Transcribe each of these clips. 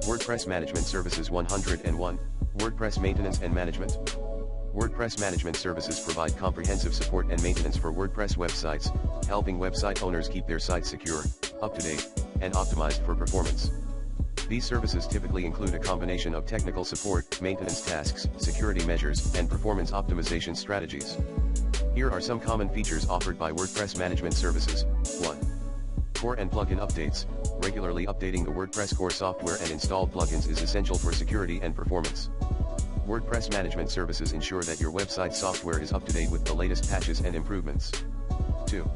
WordPress Management Services 101, WordPress Maintenance and Management. WordPress Management Services provide comprehensive support and maintenance for WordPress websites, helping website owners keep their sites secure, up-to-date, and optimized for performance. These services typically include a combination of technical support, maintenance tasks, security measures, and performance optimization strategies. Here are some common features offered by WordPress Management Services. 1. Core and plugin updates. Regularly updating the WordPress core software and installed plugins is essential for security and performance. WordPress Management Services ensure that your website software is up to date with the latest patches and improvements. 2.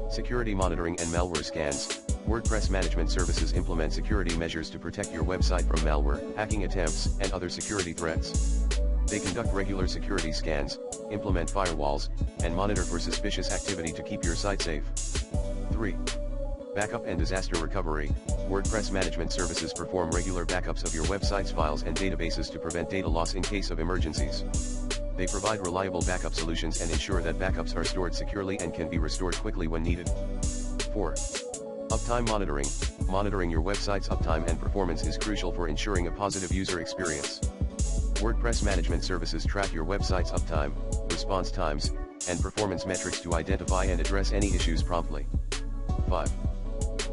Security monitoring and malware scans. WordPress Management Services implement security measures to protect your website from malware, hacking attempts, and other security threats. They conduct regular security scans, implement firewalls, and monitor for suspicious activity to keep your site safe. 3. Backup and disaster recovery. WordPress Management Services perform regular backups of your website's files and databases to prevent data loss in case of emergencies. They provide reliable backup solutions and ensure that backups are stored securely and can be restored quickly when needed. 4. Uptime monitoring. Monitoring your website's uptime and performance is crucial for ensuring a positive user experience. WordPress Management Services track your website's uptime, response times, and performance metrics to identify and address any issues promptly. 5.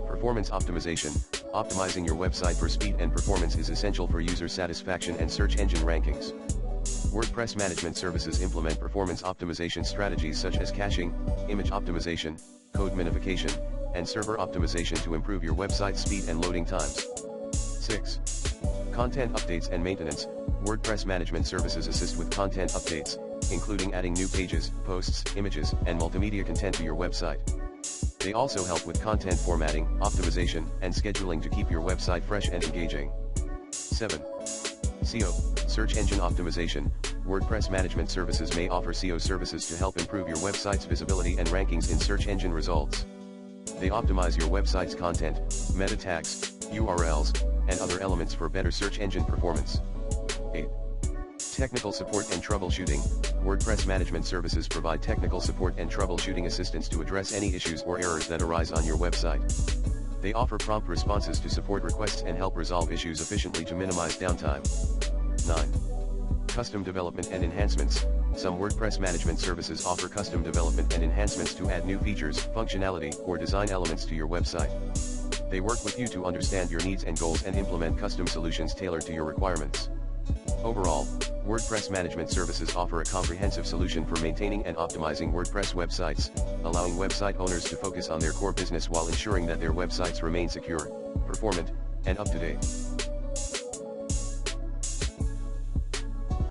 Performance optimization. Optimizing your website for speed and performance is essential for user satisfaction and search engine rankings. WordPress Management Services implement performance optimization strategies such as caching, image optimization, code minification, and server optimization to improve your website's speed and loading times. 6. Content updates and maintenance. WordPress Management Services assist with content updates, including adding new pages, posts, images, and multimedia content to your website. They also help with content formatting, optimization, and scheduling to keep your website fresh and engaging. 7. SEO, search engine optimization. WordPress Management Services may offer SEO services to help improve your website's visibility and rankings in search engine results. They optimize your website's content, meta tags, URLs, and other elements for better search engine performance. 8. Technical support and troubleshooting. WordPress Management Services provide technical support and troubleshooting assistance to address any issues or errors that arise on your website. They offer prompt responses to support requests and help resolve issues efficiently to minimize downtime. 9. Custom development and enhancements. Some WordPress Management Services offer custom development and enhancements to add new features, functionality, or design elements to your website. They work with you to understand your needs and goals and implement custom solutions tailored to your requirements. Overall, WordPress Management Services offer a comprehensive solution for maintaining and optimizing WordPress websites, allowing website owners to focus on their core business while ensuring that their websites remain secure, performant, and up to date.